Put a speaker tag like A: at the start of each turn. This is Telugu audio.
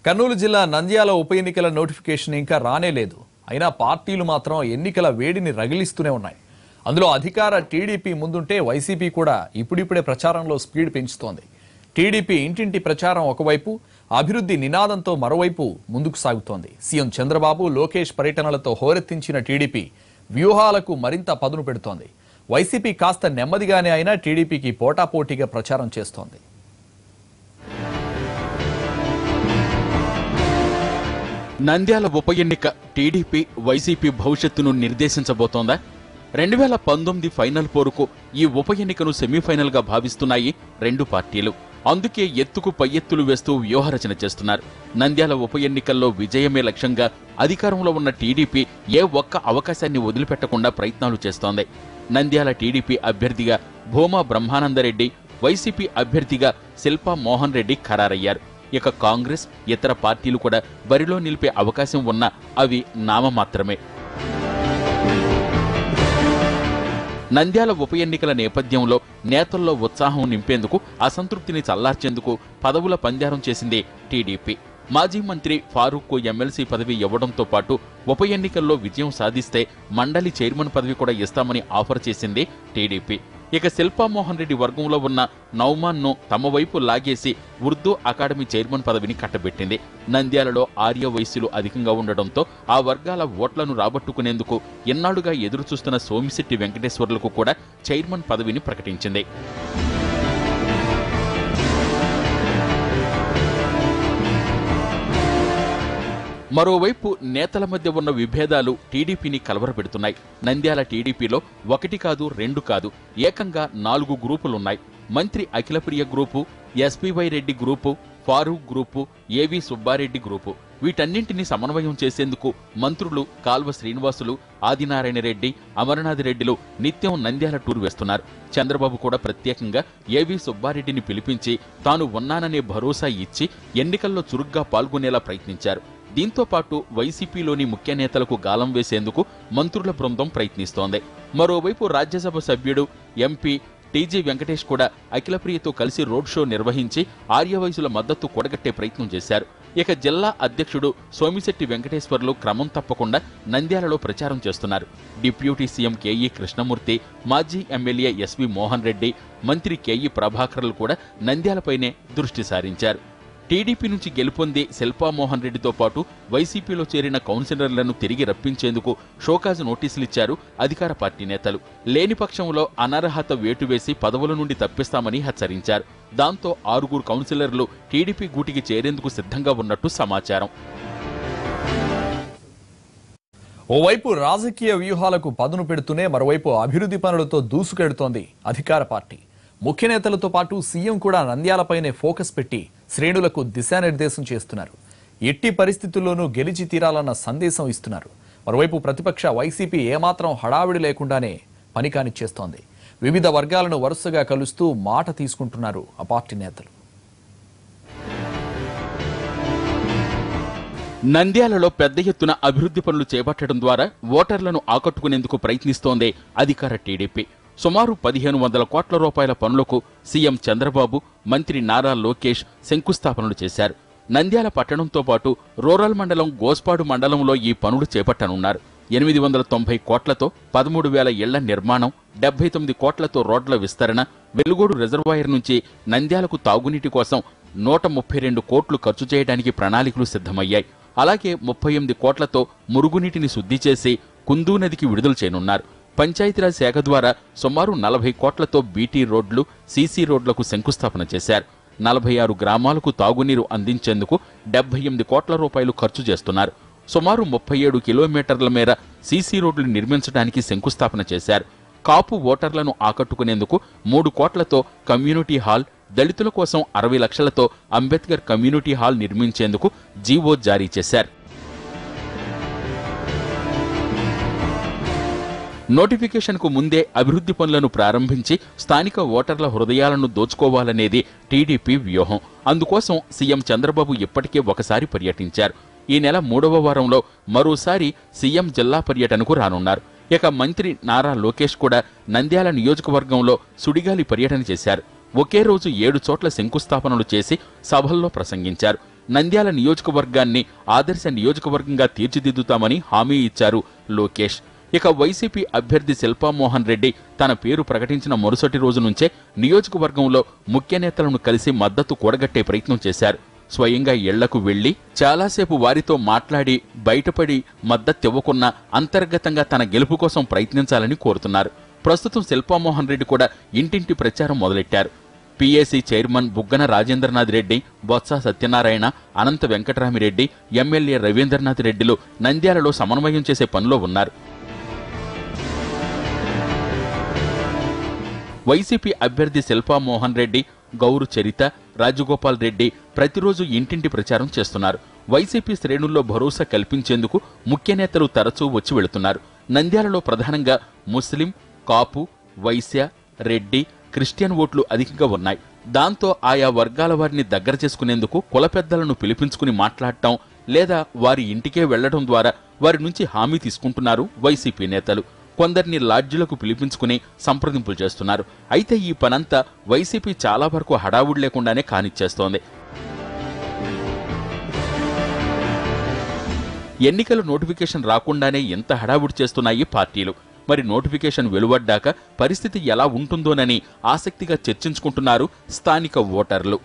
A: కర్నూలు జిల్లా నంద్యాల ఉప ఎన్నికల నోటిఫికేషన్ ఇంకా రానేలేదు. అయినా పార్టీలు మాత్రం ఎన్నికల వేడిని రగిలిస్తూనే ఉన్నాయి. అందులో అధికార టీడీపీ ముందుంటే వైసీపీ కూడా ఇప్పుడిప్పుడే ప్రచారంలో స్పీడ్ పెంచుతోంది. టీడీపీ ఇంటింటి ప్రచారం ఒకవైపు, అభివృద్ధి నినాదంతో మరోవైపు ముందుకు సాగుతోంది. సీఎం చంద్రబాబు, లోకేష్ పర్యటనలతో హోరెత్తించిన టీడీపీ వ్యూహాలకు మరింత పదును పెడుతోంది. వైసీపీ కాస్త నెమ్మదిగానే అయినా టీడీపీకి పోటాపోటీగా ప్రచారం చేస్తోంది.
B: నంద్యాల ఉప ఎన్నిక టీడీపీ వైసీపీ భవిష్యత్తును నిర్దేశించబోతోందా? 2019 ఫైనల్ పోరుకు ఈ ఉప ఎన్నికను సెమీఫైనల్ గా భావిస్తున్నాయి రెండు పార్టీలు. అందుకే ఎత్తుకు పై ఎత్తులు వేస్తూ వ్యూహరచన చేస్తున్నారు. నంద్యాల ఉప ఎన్నికల్లో విజయమే లక్ష్యంగా అధికారంలో ఉన్న టీడీపీ ఏ ఒక్క అవకాశాన్ని వదిలిపెట్టకుండా ప్రయత్నాలు చేస్తోంది. నంద్యాల టీడీపీ అభ్యర్థిగా భూమా బ్రహ్మానందరెడ్డి, వైసీపీ అభ్యర్థిగా శిల్పా మోహన్ రెడ్డి ఖరారయ్యారు. ఇక కాంగ్రెస్, ఇతర పార్టీలు కూడా బరిలో నిలిపే అవకాశం ఉన్నా అవి నామమాత్రమే. నంద్యాల ఉప ఎన్నికల నేపథ్యంలో నేతల్లో ఉత్సాహం నింపేందుకు, అసంతృప్తిని చల్లార్చేందుకు పదవుల పంజారం చేసింది టీడీపీ. మాజీ మంత్రి ఫారూక్ ఎమ్మెల్సీ పదవి ఇవ్వడంతో పాటు ఉప ఎన్నికల్లో విజయం సాధిస్తే మండలి చైర్మన్ పదవి కూడా ఇస్తామని ఆఫర్ చేసింది టీడీపీ. ఇక శిల్పా మోహన్ రెడ్డి వర్గంలో ఉన్న నౌమాన్ను తమ వైపు లాగేసి ఉర్దూ అకాడమీ చైర్మన్ పదవిని కట్టబెట్టింది. నంద్యాలలో ఆర్య వయస్సులు అధికంగా ఉండడంతో ఆ వర్గాల ఓట్లను రాబట్టుకునేందుకు ఎన్నాళ్లుగా ఎదురుచూస్తున్న సోమిశెట్టి వెంకటేశ్వర్లకు కూడా చైర్మన్ పదవిని ప్రకటించింది. మరోవైపు నేతల మధ్య ఉన్న విభేదాలు టీడీపీని కలవరపెడుతున్నాయి. నంద్యాల టీడీపీలో ఒకటి కాదు, రెండు కాదు, ఏకంగా 4 గ్రూపులున్నాయి. మంత్రి Akhilapriya group, SPY Reddy group, Farooq group, ఏవి సుబ్బారెడ్డి గ్రూపు. వీటన్నింటినీ సమన్వయం చేసేందుకు మంత్రులు కాల్వ శ్రీనివాసులు, ఆదినారాయణ రెడ్డి, అమరనాథ్ రెడ్డిలు నిత్యం నంద్యాల టూర్ వేస్తున్నారు. చంద్రబాబు కూడా ప్రత్యేకంగా ఏవి సుబ్బారెడ్డిని పిలిపించి తాను ఉన్నాననే భరోసా ఇచ్చి ఎన్నికల్లో చురుగ్గా పాల్గొనేలా ప్రయత్నించారు. దీంతో పాటు వైసీపీలోని ముఖ్య నేతలకు గాలం వేసేందుకు మంత్రుల బృందం ప్రయత్నిస్తోంది. మరోవైపు రాజ్యసభ సభ్యుడు, ఎంపీ టీజీ వెంకటేష్ కూడా అఖిలప్రియతో కలిసి రోడ్ షో నిర్వహించి ఆర్యవయసుల మద్దతు కూడగట్టే ప్రయత్నం చేశారు. ఇక జిల్లా అధ్యక్షుడు సోమిశెట్టి వెంకటేశ్వర్లు క్రమం తప్పకుండా నంద్యాలలో ప్రచారం చేస్తున్నారు. డిప్యూటీ సీఎం కేఈ కృష్ణమూర్తి, మాజీ ఎమ్మెల్యే ఎస్వి మోహన్ రెడ్డి, మంత్రి కేఈ ప్రభాకర్లు కూడా నంద్యాలపైనే దృష్టి సారించారు. టీడీపీ నుంచి గెలుపొంది శిల్పా మోహన్ రెడ్డితో పాటు వైసీపీలో చేరిన కౌన్సిలర్లను తిరిగి రప్పించేందుకు షోకాజు నోటీసులిచ్చారు అధికార పార్టీ నేతలు. లేని పక్షంలో అనర్హత వేటు వేసి పదవుల నుండి తప్పిస్తామని హెచ్చరించారు. దాంతో 6 కౌన్సిలర్లు టీడీపీ గూటికి చేరేందుకు సిద్ధంగా ఉన్నట్టు సమాచారం.
A: ఓవైపు రాజకీయ వ్యూహాలకు పదును పెడుతూనే మరోవైపు అభివృద్ధి పనులతో దూసుకెడుతోంది అధికార పార్టీ. ముఖ్య నేతలతో పాటు సీఎం కూడా నంద్యాలపైనే ఫోకస్ పెట్టి శ్రేణులకు దిశానిర్దేశం చేస్తున్నారు. ఎట్టి పరిస్థితుల్లోనూ గెలిచి తీరాలన్న సందేశం ఇస్తున్నారు. మరోవైపు ప్రతిపక్ష వైసీపీ ఏమాత్రం హడావిడి లేకుండానే పని కానిచ్చేస్తోంది. వివిధ వర్గాలను వరుసగా కలుస్తూ మాట తీసుకుంటున్నారు ఆ పార్టీ నేతలు.
B: నంద్యాలలో పెద్ద ఎత్తున అభివృద్ధి పనులు చేపట్టడం ద్వారా ఓటర్లను ఆకట్టుకునేందుకు ప్రయత్నిస్తోంది అధికార టీడీపీ. సుమారు 1500 కోట్ల రూపాయల పనులకు సీఎం చంద్రబాబు, మంత్రి నారా లోకేష్ శంకుస్థాపనలు చేశారు. నంద్యాల పట్టణంతో పాటు రూరల్ మండలం గోస్పాడు మండలంలో ఈ పనులు చేపట్టనున్నారు. 890 కోట్లతో 13,000 ఇళ్ల నిర్మాణం, 79 కోట్లతో రోడ్ల విస్తరణ, వెలుగోడు రిజర్వాయర్ నుంచి నంద్యాలకు తాగునీటి కోసం 132 కోట్లు ఖర్చు చేయడానికి ప్రణాళికలు సిద్ధమయ్యాయి. అలాగే 38 కోట్లతో మురుగునీటిని శుద్ధి చేసి కుందూ నదికి విడుదల చేయనున్నారు. పంచాయతీరాజ్ శాఖ ద్వారా సుమారు 40 కోట్లతో బీటీ రోడ్లు, సీసీ రోడ్లకు శంకుస్థాపన చేశారు. 46 గ్రామాలకు తాగునీరు అందించేందుకు 78 కోట్ల రూపాయలు ఖర్చు చేస్తున్నారు. సుమారు 37 కిలోమీటర్ల మేర సీసీ రోడ్లు నిర్మించడానికి శంకుస్థాపన చేశారు. కాపు ఓటర్లను ఆకట్టుకునేందుకు 3 కోట్లతో కమ్యూనిటీ హాల్, దళితుల కోసం 60 లక్షలతో అంబేద్కర్ కమ్యూనిటీ హాల్ నిర్మించేందుకు జీవో జారీ చేశారు. నోటిఫికేషన్కు ముందే అభివృద్ధి పనులను ప్రారంభించి స్థానిక ఓటర్ల హృదయాలను దోచుకోవాలనేది టీడీపీ వ్యూహం. అందుకోసం సీఎం చంద్రబాబు ఇప్పటికే ఒకసారి పర్యటించారు. ఈ నెల 3వ వారంలో మరోసారి సీఎం జిల్లా పర్యటనకు రానున్నారు. ఇక మంత్రి నారా లోకేష్ కూడా నంద్యాల నియోజకవర్గంలో సుడిగాలి పర్యటన చేశారు. ఒకే రోజు 7 చోట్ల శంకుస్థాపనలు చేసి సభల్లో ప్రసంగించారు. నంద్యాల నియోజకవర్గాన్ని ఆదర్శ నియోజకవర్గంగా తీర్చిదిద్దుతామని హామీ ఇచ్చారు లోకేష్. ఇక వైసీపీ అభ్యర్థి శిల్పామోహన్ రెడ్డి తన పేరు ప్రకటించిన మరుసటి రోజు నుంచే నియోజకవర్గంలో ముఖ్య నేతలను కలిసి మద్దతు కూడగట్టే ప్రయత్నం చేశారు. స్వయంగా ఇళ్లకు వెళ్లి చాలాసేపు వారితో మాట్లాడి బయటపడి మద్దతివ్వకున్నా అంతర్గతంగా తన గెలుపు కోసం ప్రయత్నించాలని కోరుతున్నారు. ప్రస్తుతం శిల్పామోహన్ రెడ్డి కూడా ఇంటింటి ప్రచారం మొదలెట్టారు. పీఏసీ చైర్మన్ బుగ్గన రాజేంద్రనాథ్ రెడ్డి, బొత్స సత్యనారాయణ, అనంత వెంకటరామిరెడ్డి, ఎమ్మెల్యే రవీంద్రనాథ్ రెడ్డిలు నంద్యాలలో సమన్వయం చేసే పనిలో ఉన్నారు. వైసీపీ అభ్యర్థి శిల్పామోహన్ రెడ్డి, గౌరు చరిత, రాజగోపాల్ రెడ్డి ప్రతిరోజు ఇంటింటి ప్రచారం చేస్తున్నారు. వైసీపీ శ్రేణుల్లో భరోసా కల్పించేందుకు ముఖ్య నేతలు తరచూ వచ్చి వెళుతున్నారు. నంద్యాలలో ప్రధానంగా ముస్లిం, కాపు, వైశ్య, రెడ్డి, క్రిస్టియన్ ఓట్లు అధికంగా ఉన్నాయి. దాంతో ఆయా వర్గాల వారిని దగ్గర చేసుకునేందుకు కుల పెద్దలను పిలిపించుకుని మాట్లాడటం లేదా వారి ఇంటికే వెళ్లడం ద్వారా వారి నుంచి హామీ తీసుకుంటున్నారు వైసీపీ నేతలు. కొందరిని లాడ్జీలకు పిలిపించుకుని సంప్రదింపులు చేస్తున్నారు. అయితే ఈ పనంతా వైసీపీ చాలా వరకు హడావుడి లేకుండానే కానిచ్చేస్తోంది. ఎన్నికల నోటిఫికేషన్ రాకుండానే ఎంత హడావుడి చేస్తున్నాయి పార్టీలు. మరి నోటిఫికేషన్ వెలువడ్డాక పరిస్థితి ఎలా ఉంటుందోనని ఆసక్తిగా చర్చించుకుంటున్నారు స్థానిక ఓటర్లు.